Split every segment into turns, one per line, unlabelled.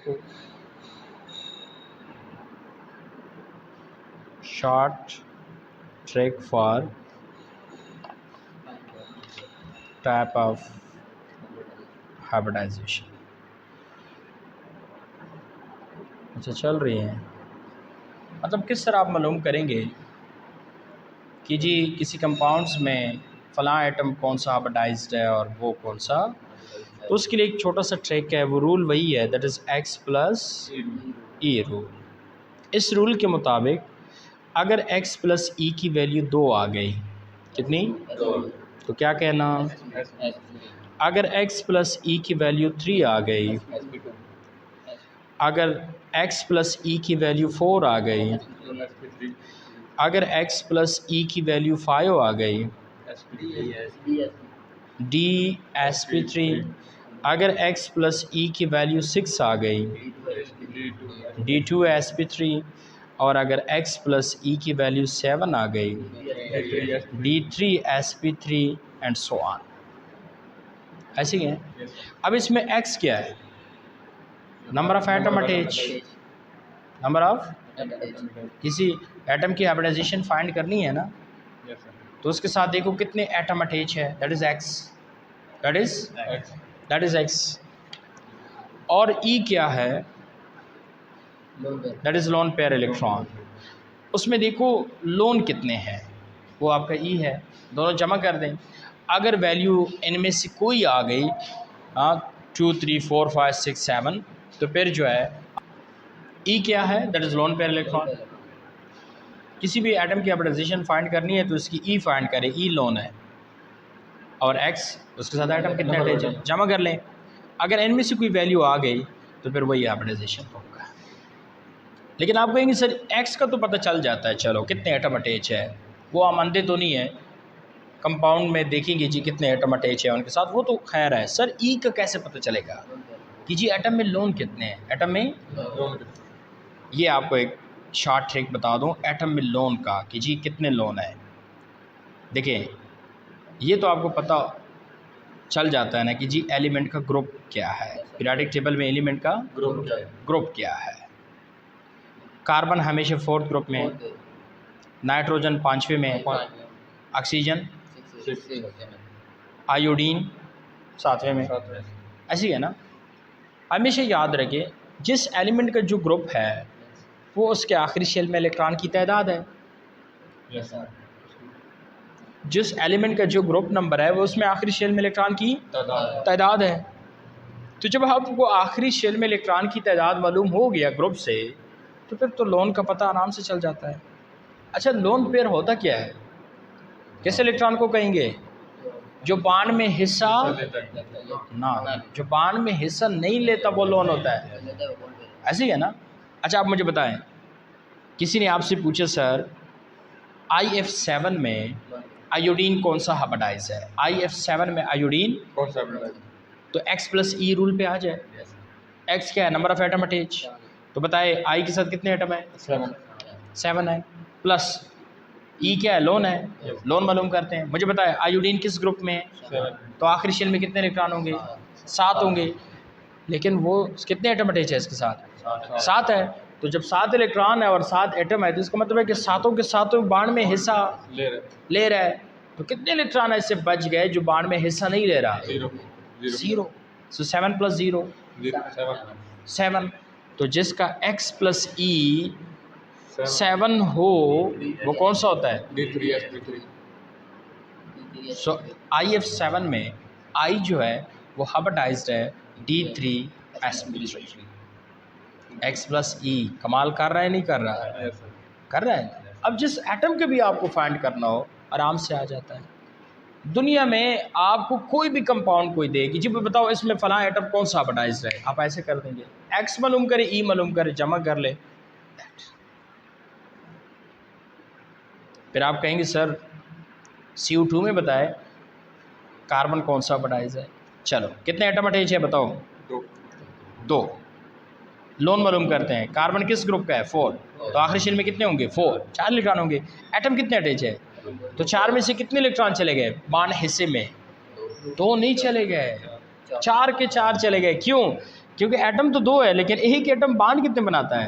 आपको, short trick for type of hybridization. अच्छा, चल रही हैं। मतलब किस तरह आप मालूम करेंगे कि जी किसी कंपाउंड्स में फ़लाँ आइटम कौन सा हाइब्रिडाइज्ड है और वो कौन सा, तो उसके लिए एक छोटा सा ट्रिक है। वो रूल वही है, that is x plus E rule. इस रूल के मुताबिक अगर x प्लस ई की वैल्यू 2 आ गई, कितनी, तो क्या कहना, अगर x प्लस ई की वैल्यू 3 आ गई, अगर x प्लस ई की वैल्यू 4 आ गई, अगर x प्लस ई की वैल्यू 5 आ गई, DsP3, अगर x प्लस ई की वैल्यू 6 आ गई, D2sP3, और अगर x प्लस ई की वैल्यू 7 आ गई, D3sP3 एंड सो ऑन। ऐसे ही है। अब इसमें x क्या है, number of atom attach, number of, किसी एटम की हाइब्रिडाइजेशन फाइंड करनी है ना, तो उसके साथ देखो कितने एटम अटैच है, that is x, that is x। और E क्या है, that is lone pair electron. उसमें देखो लोन कितने हैं, वो आपका E है, दोनों जमा कर दें। अगर वैल्यू इनमें से कोई आ गई 2 3 4 5 6 7, तो फिर जो है E क्या है, that is lone pair electron. किसी भी एटम की हाइब्रिडाइजेशन फाइंड करनी है तो इसकी E फाइंड करें, E लोन है, और x उसके साथ एटम कितने अटैच है, जमा कर लें। अगर इनमें से कोई वैल्यू आ गई तो फिर वही हाइब्रिडाइजेशन होगा। लेकिन आप कहेंगे सर x का तो पता चल जाता है, चलो कितने एटम अटैच है, वो हम अंधे तो नहीं है, कंपाउंड में देखेंगे जी कितने एटम अटैच है उनके साथ, वो तो खैर है। सर E का कैसे पता चलेगा कि जी एटम में लोन कितने हैं, एटम में, ये आपको एक शॉर्ट ट्रिक बता दूं एटम में लोन का कि जी कितने लोन है। देखिए ये तो आपको पता चल जाता है ना कि जी एलिमेंट का ग्रुप क्या है, पीरियोडिक टेबल में एलिमेंट का ग्रुप क्या है। कार्बन हमेशा 4th ग्रुप में, नाइट्रोजन 5वें में, ऑक्सीजन, आयोडीन 7वें में, ऐसी है ना। हमेशा याद रखिए जिस एलिमेंट का जो ग्रुप है वो उसके आखिरी शेल में इलेक्ट्रॉन की तादाद है। जिस एलिमेंट का जो ग्रुप नंबर है वो उसमें आखिरी शेल में इलेक्ट्रॉन की तादाद है। तो जब आपको आखिरी शेल में इलेक्ट्रॉन की तादाद मालूम हो गया ग्रुप से, तो फिर तो लोन का पता आराम से चल जाता है। अच्छा, लोन पेयर होता क्या है, किस इलेक्ट्रॉन को कहेंगे, जो बांड में हिस्सा ना, जो बांड में हिस्सा नहीं लेता वो लोन होता है, ऐसे ही है ना। अच्छा आप मुझे बताएं, किसी ने आपसे पूछा सर IF7 में आयोडीन कौन सा हाइब्रिडाइज है, IF7 में आयोडीन कौन सा हाइब्रिडाइज, तो x प्लस ई रूल पे आ जाए। x क्या है, नंबर ऑफ एटम अटैच, तो बताए I के साथ कितने एटम है, 7 है, प्लस E क्या है, लोन है, लोन मालूम करते हैं। मुझे बताए आयोडीन किस ग्रुप में है, तो आखिरी शेल में कितने इलेक्ट्रॉन होंगे, 7 होंगे, लेकिन वो कितने एटम अटैच है इसके साथ, 7 है। तो जब 7 इलेक्ट्रॉन है और 7 एटम है तो इसका मतलब है कि सातों के सातों बांड में हिस्सा ले रहा है। तो कितने इलेक्ट्रॉन ऐसे बच गए जो बांड में हिस्सा नहीं ले रहा, 0। सो 7 प्लस 0 7। तो जिसका x प्लस ई 7 हो वो कौन सा होता है, सो IF7 में I जो है वो हाइब्रिडाइज्ड है D3sp3। x प्लस ई कमाल कर रहा है, नहीं कर रहा है, कर रहा है। अब जिस एटम के भी आपको फाइंड करना हो आराम से आ जाता है। दुनिया में आपको कोई भी कंपाउंड कोई देगी जी बताओ इसमें फलां एटम कौन सा हाइब्रिडाइज्ड है, आप ऐसे कर देंगे, x मालूम करे, E मालूम करे, जमा कर ले। फिर आप कहेंगे सर CO2 में बताए कार्बन कौन सा हाइब्रिडाइज्ड है, चलो कितने एटम अटैच है बताओ, 2। लोन मालूम करते हैं, कार्बन किस ग्रुप का है, 4, तो आखिरी शेल में कितने होंगे, 4, 4 इलेक्ट्रॉन होंगे। एटम कितने अटैच है, तो 4 में से कितने इलेक्ट्रॉन चले गए बांड हिस्से में, 2 नहीं चले गए, 4 के 4 चले गए। क्यों, क्योंकि एटम तो दो है, लेकिन एक एटम बॉन्ड कितने बनाता है?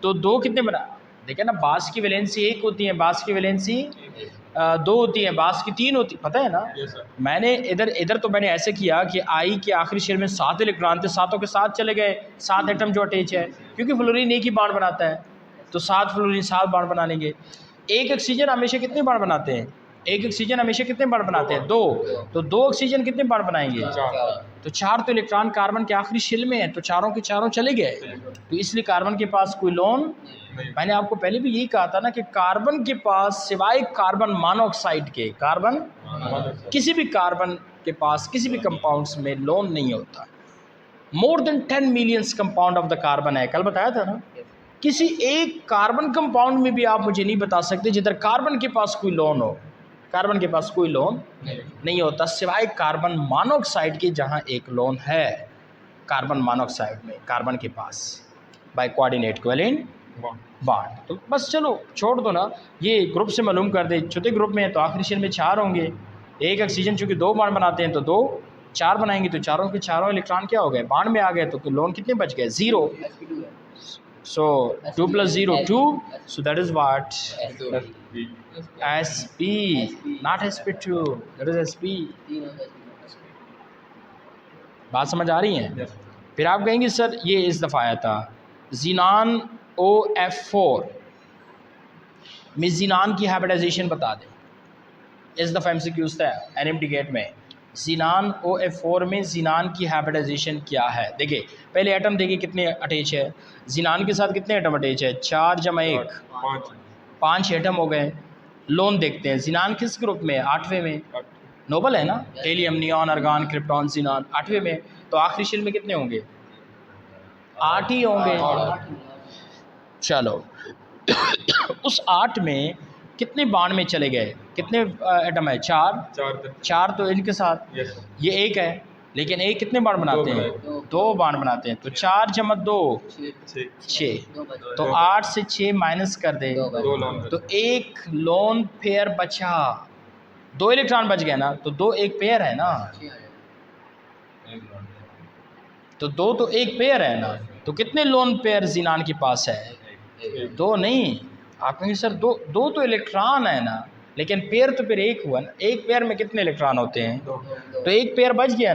तो दो कितने बना, देखिए ना, बास की वैलेंसी एक होती है, बास की वैलेंसी दो होती है, बास की तीन होती, पता है ना? मैंने इधर तो मैंने ऐसे किया कि आई के आखिरी शेल में 7 इलेक्ट्रॉन थे, सातों के साथ चले गए, 7 एटम जो अटैच है, क्योंकि फ्लोरीन एक ही बॉन्ड बनाता है, तो 7 फ्लोरीन 7 बॉन्ड बना लेंगे। एक ऑक्सीजन हमेशा कितने बॉन्ड बनाते हैं? एक ऑक्सीजन हमेशा कितने बॉन्ड बनाते हैं? 2। तो 2 ऑक्सीजन कितने बॉन्ड बनाएंगे? तो 4 तो इलेक्ट्रॉन कार्बन के आखिरी शेल में है, तो चारों के चारों चले गए, तो इसलिए कार्बन के पास कोई लोन। मैंने आपको पहले भी यही कहा था ना कि कार्बन के पास सिवाय कार्बन मोनोऑक्साइड के, कार्बन किसी भी कार्बन के पास किसी भी कंपाउंड्स में लोन नहीं होता। More than 10 millions compound of the carbon है, कल बताया था ना। किसी एक कार्बन कंपाउंड में भी आप मुझे नहीं बता सकते जिधर कार्बन के पास कोई लोन हो, कार्बन के पास कोई लोन नहीं होता सिवाय कार्बन मोनोऑक्साइड के, जहां एक लोन है कार्बन मोनोऑक्साइड में कार्बन के पास बाय कोऑर्डिनेट कोवेलेंट बॉन्ड। तो बस चलो छोड़ दो ना, ये ग्रुप से मालूम कर दे। छोटे ग्रुप में है तो आखिरी शेल में 4 होंगे, एक ऑक्सीजन चूँकि 2 बॉन्ड बनाते हैं तो 2 4 बनाएंगे, तो चारों के चारों इलेक्ट्रॉन क्या हो गए? बॉन्ड में आ गए, तो लोन कितने बच गए? 0। So 2 + 0 2, so that is what? Sp, not sp2, that is sp। बात समझ आ रही है? फिर आप कहेंगे सर ये इस दफ़ा आया था ज़ीनान OF4 में ज़ीनान की हाइब्रिडाइजेशन बता दें। इस दफ़ा MCQs था NMT गेट में, ज़ीनान OF4 में ज़ीनान की हाइब्रिडाइजेशन क्या है? देखिए पहले एटम देखिए कितने अटैच है, ज़ीनान के साथ कितने एटम अटैच है? 4 + 1 5 एटम हो गए। लोन देखते हैं, ज़ीनान किस ग्रुप में है? 8वें में, नोबल है ना, helium, neon, argon, krypton, xenon 8वें में, तो आखिरी शेल में कितने होंगे? 8 ही होंगे। चलो उस 8 में कितने बॉन्ड में चले गए? कितने एटम है? 4 तो इनके साथ ये एक है, लेकिन एक कितने बॉन्ड बनाते हैं? 2 बॉन्ड बनाते हैं, तो 4 + 2 6, तो 8 से 6 माइनस कर दे तो एक लोन पेयर बचा, 2 इलेक्ट्रॉन बच गए ना, तो 2 एक पेयर है ना, तो 2 तो एक पेयर है ना, तो कितने लोन पेयर ज़ीनान के पास है? 2 नहीं। आप कहेंगे सर 2 तो इलेक्ट्रॉन है ना, लेकिन पेयर तो फिर एक हुआ ना, एक पेयर में कितने इलेक्ट्रॉन होते हैं? तो एक पेयर बच गया।